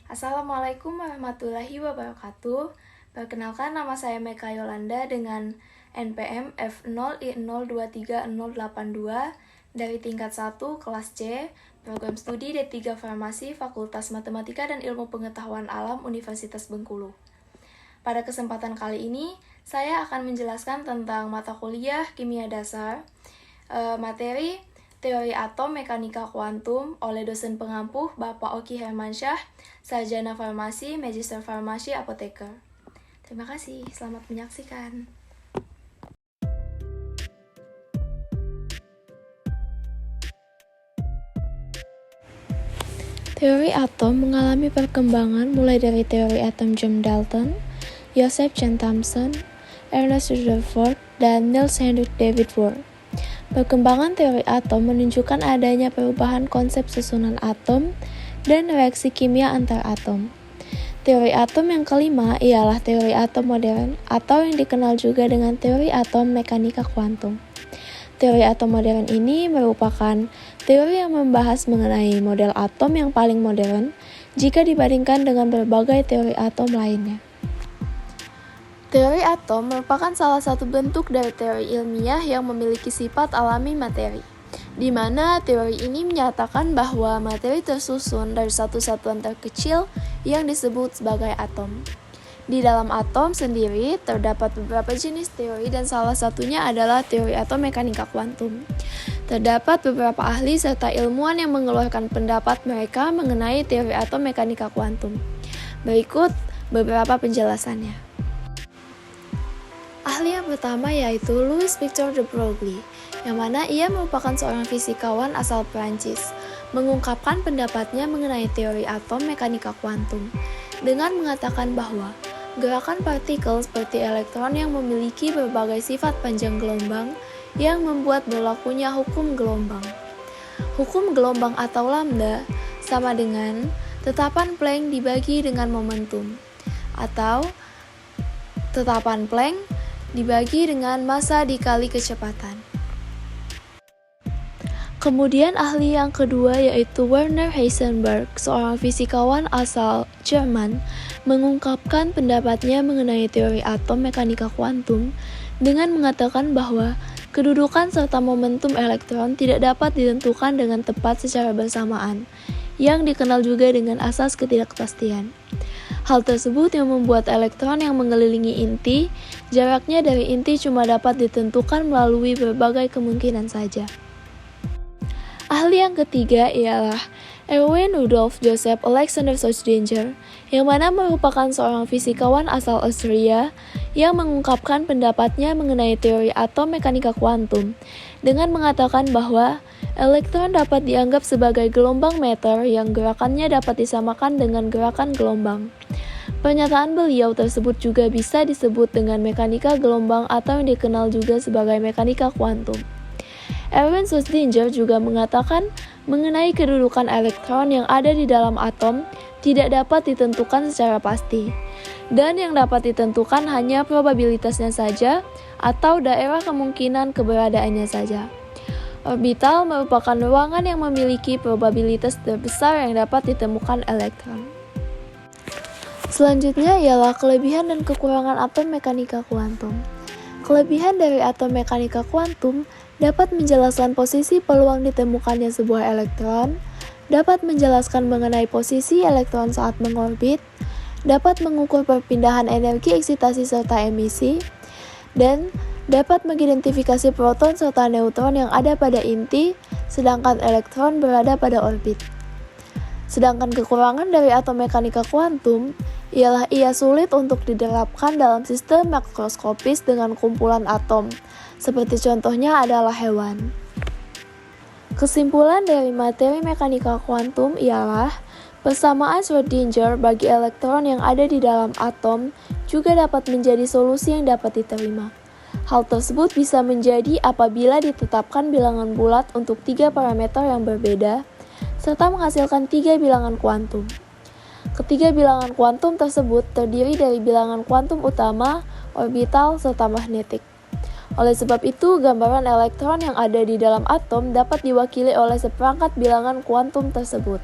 Assalamualaikum warahmatullahi wabarakatuh. Perkenalkan, nama saya Meka Yolanda dengan NPM F0I0230082 dari tingkat 1 kelas C, program studi D3 Farmasi Fakultas Matematika dan Ilmu Pengetahuan Alam Universitas Bengkulu. Pada kesempatan kali ini, saya akan menjelaskan tentang mata kuliah Kimia Dasar, materi Teori Atom Mekanika Kuantum oleh dosen pengampuh Bapak Oki Hermansyah, Sarjana Farmasi, Magister Farmasi, Apoteker. Terima kasih, selamat menyaksikan. Teori atom mengalami perkembangan mulai dari teori atom John Dalton, Joseph John Thomson, Ernest Rutherford, dan Niels Henrik David Bohr. Perkembangan teori atom menunjukkan adanya perubahan konsep susunan atom dan reaksi kimia antar atom. Teori atom yang kelima ialah teori atom modern atau yang dikenal juga dengan teori atom mekanika kuantum. Teori atom modern ini merupakan teori yang membahas mengenai model atom yang paling modern jika dibandingkan dengan berbagai teori atom lainnya. Teori atom merupakan salah satu bentuk dari teori ilmiah yang memiliki sifat alami materi, di mana teori ini menyatakan bahwa materi tersusun dari satu satuan terkecil yang disebut sebagai atom. Di dalam atom sendiri terdapat beberapa jenis teori dan salah satunya adalah teori atom mekanika kuantum. Terdapat beberapa ahli serta ilmuwan yang mengeluarkan pendapat mereka mengenai teori atom mekanika kuantum. Berikut beberapa penjelasannya. Ahli yang pertama yaitu Louis Victor de Broglie, yang mana ia merupakan seorang fisikawan asal Prancis, mengungkapkan pendapatnya mengenai teori atom mekanika kuantum, dengan mengatakan bahwa gerakan partikel seperti elektron yang memiliki berbagai sifat panjang gelombang yang membuat berlakunya hukum gelombang. Hukum gelombang atau lambda sama dengan tetapan Planck dibagi dengan momentum, atau tetapan Planck dibagi dengan massa dikali kecepatan. Kemudian ahli yang kedua yaitu Werner Heisenberg, seorang fisikawan asal Jerman, mengungkapkan pendapatnya mengenai teori atom mekanika kuantum dengan mengatakan bahwa kedudukan serta momentum elektron tidak dapat ditentukan dengan tepat secara bersamaan, yang dikenal juga dengan asas ketidakpastian. Hal tersebut yang membuat elektron yang mengelilingi inti, jaraknya dari inti cuma dapat ditentukan melalui berbagai kemungkinan saja. Ahli yang ketiga ialah Erwin Rudolf Joseph Alexander Schrödinger, yang mana merupakan seorang fisikawan asal Austria yang mengungkapkan pendapatnya mengenai teori atom mekanika kuantum dengan mengatakan bahwa elektron dapat dianggap sebagai gelombang matter yang gerakannya dapat disamakan dengan gerakan gelombang. Pernyataan beliau tersebut juga bisa disebut dengan mekanika gelombang atau yang dikenal juga sebagai mekanika kuantum. Erwin Schrödinger juga mengatakan mengenai kedudukan elektron yang ada di dalam atom tidak dapat ditentukan secara pasti, dan yang dapat ditentukan hanya probabilitasnya saja atau daerah kemungkinan keberadaannya saja. Orbital merupakan ruangan yang memiliki probabilitas terbesar yang dapat ditemukan elektron. Selanjutnya ialah kelebihan dan kekurangan atom mekanika kuantum. Kelebihan dari atom mekanika kuantum dapat menjelaskan posisi peluang ditemukannya sebuah elektron, dapat menjelaskan mengenai posisi elektron saat mengorbit, dapat mengukur perpindahan energi eksitasi serta emisi, dan dapat mengidentifikasi proton serta neutron yang ada pada inti, sedangkan elektron berada pada orbit. Sedangkan kekurangan dari atom mekanika kuantum ialah ia sulit untuk diterapkan dalam sistem makroskopis dengan kumpulan atom, seperti contohnya adalah hewan. Kesimpulan dari materi mekanika kuantum ialah persamaan Schrödinger bagi elektron yang ada di dalam atom juga dapat menjadi solusi yang dapat diterima. Hal tersebut bisa menjadi apabila ditetapkan bilangan bulat untuk 3 parameter yang berbeda, serta menghasilkan 3 bilangan kuantum. Ketiga bilangan kuantum tersebut terdiri dari bilangan kuantum utama, orbital, serta magnetik. Oleh sebab itu, gambaran elektron yang ada di dalam atom dapat diwakili oleh seperangkat bilangan kuantum tersebut.